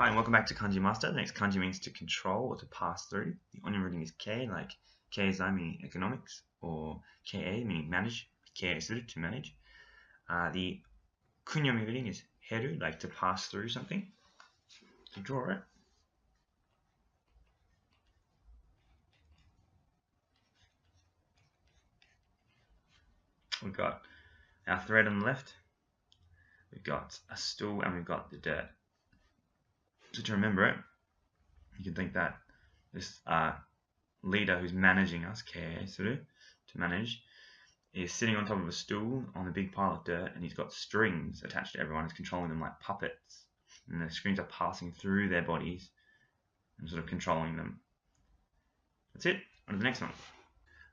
Hi and welcome back to Kanji Master. The next kanji means to control or to pass through. The onyo reading is K, like Keizai meaning economics, or Ka meaning manage, Keisuru to manage. The kunyomi reading is Heru, like to pass through something, to draw it. We've got our thread on the left, we've got a stool, and we've got the dirt. So to remember it, you can think that this leader who's managing us, Keisuru, to manage, is sitting on top of a stool on a big pile of dirt, and he's got strings attached to everyone. He's controlling them like puppets, and the strings are passing through their bodies and sort of controlling them. That's it. On to the next one.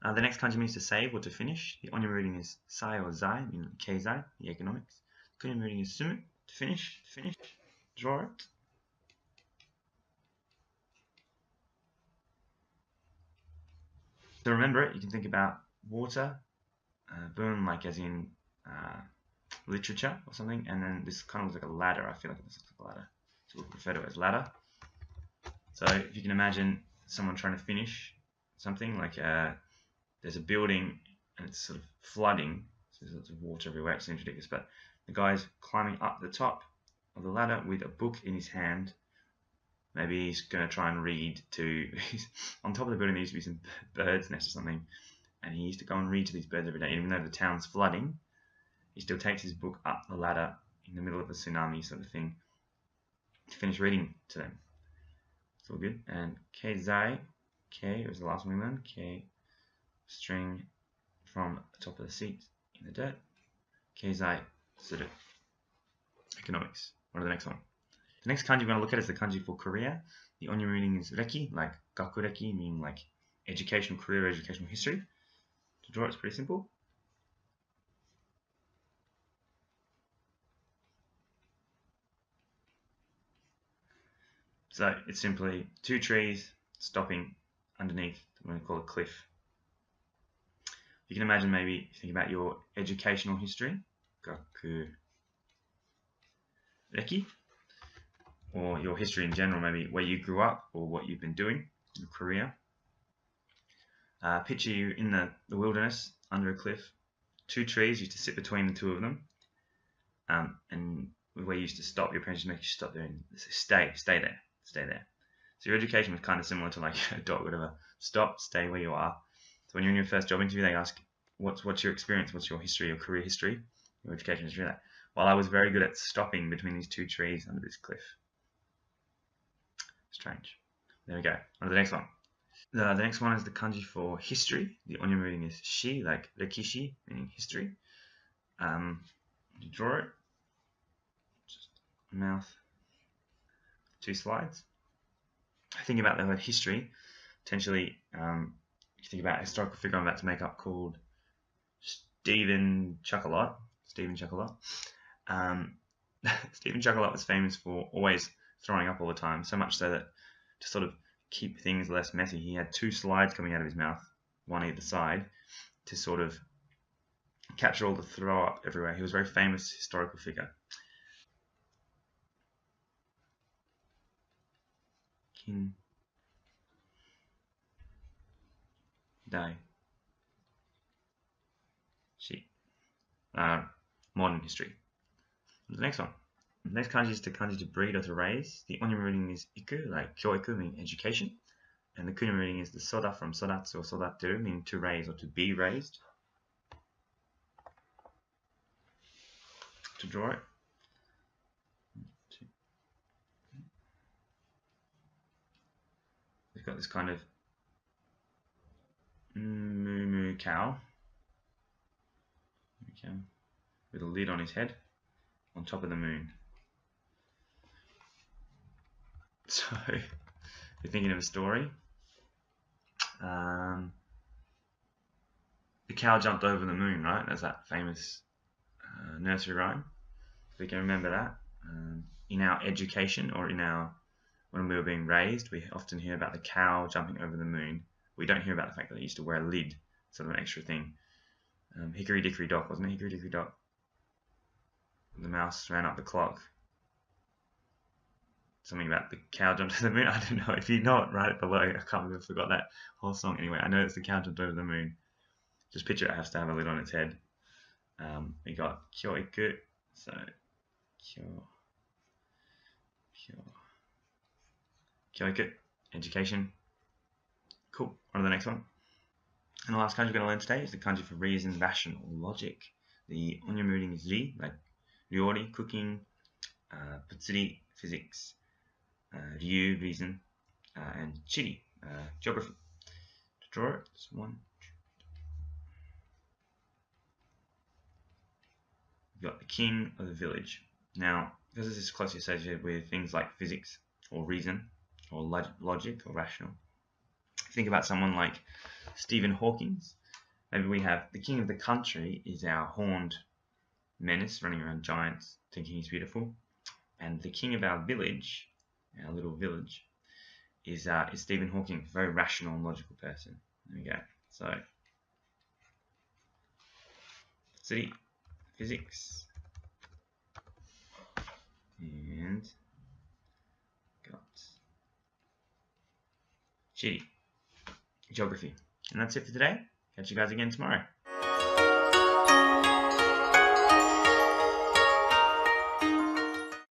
The next kanji means to save or to finish. The onyo reading is sai or zai, meaning keizai, the economics. The kunyomi reading is sumu, to finish, draw it. To remember it, you can think about water, burn like as in literature or something, and then this kind of looks like a ladder. I feel like this looks like a ladder, so we'll refer to it as ladder. So if you can imagine someone trying to finish something, like there's a building and it's sort of flooding, so there's lots of water everywhere. It seems ridiculous, but the guy's climbing up the top of the ladder with a book in his hand. Maybe he's going to try and read to. On top of the building there used to be some birds' nests or something, and he used to go and read to these birds every day. Even though the town's flooding, he still takes his book up the ladder in the middle of a tsunami sort of thing to finish reading to them. It's all good. And keizai, K was the last one we learned. K, string from the top of the seat in the dirt. Keizai, suru, economics. On to the next one. The next kanji we're going to look at is the kanji for career. The onyo reading is reki, like gakureki, meaning like educational career, educational history. To draw it's pretty simple. So it's simply two trees stopping underneath what we call a cliff. You can imagine, maybe think about your educational history, gakureki, or your history in general, maybe where you grew up or what you've been doing in your career. Picture you in the wilderness under a cliff. Two trees, used to sit between the two of them, and where you used to stop, your parents used to make you stop there and say, stay there. So your education was kind of similar to like a dog, whatever. Stop, stay where you are. So when you're in your first job interview, they ask, what's your experience, what's your history, your career history, your education history. Like, well, I was very good at stopping between these two trees under this cliff. Strange. There we go. On to the next one. The next one is the kanji for history. The onyo reading is shi, like rekishi, meaning history. You draw it. Just mouth. Two slides. Thinking about the word history, potentially you think about a historical figure I'm about to make up called Stephen Chuckalot. Stephen Chuckalot was famous for always throwing up all the time, so much so that to sort of keep things less messy, he had two slides coming out of his mouth, one either side, to sort of capture all the throw up everywhere. He was a very famous historical figure. Kin Dai Shi. Modern history. The next one. Next kanji is the kanji to breed or to raise. The onyo reading is iku, like kyoiku, meaning education. And the kunyomi reading is the soda from sodatsu or sodateru, meaning to raise or to be raised. To draw it. We've got this kind of moo cow with a lid on his head on top of the moon. So, if you're thinking of a story, the cow jumped over the moon, right? There's that famous nursery rhyme. We can remember that. In our education, or when we were being raised, we often hear about the cow jumping over the moon. We don't hear about the fact that they used to wear a lid, sort of an extra thing. Hickory dickory dock, wasn't it? Hickory dickory dock. The mouse ran up the clock. something about the cow jumped to the moon. I don't know. If you know it, write it below. I can't believe I forgot that whole song. Anyway, I know it's the cow jumped over the moon. Just picture it has to have a lid on its head. We got kyoiku, so kyoiku, education. Cool. On to the next one. And the last kanji we're going to learn today is the kanji for reason, rational, logic. The onyamuring is ri, like ryori, cooking, butsuri, physics, ryu, reason, and chiri, geography. To draw it, it's one. We've got the king of the village. Now, because this is closely associated with things like physics or reason or logic or rational, think about someone like Stephen Hawking. Maybe we have the king of the country is our horned menace running around giants thinking he's beautiful, and the king of our village, our little village, is Stephen Hawking, a very rational and logical person. There we go. So city, physics, and got chiri, geography. And that's it for today. Catch you guys again tomorrow.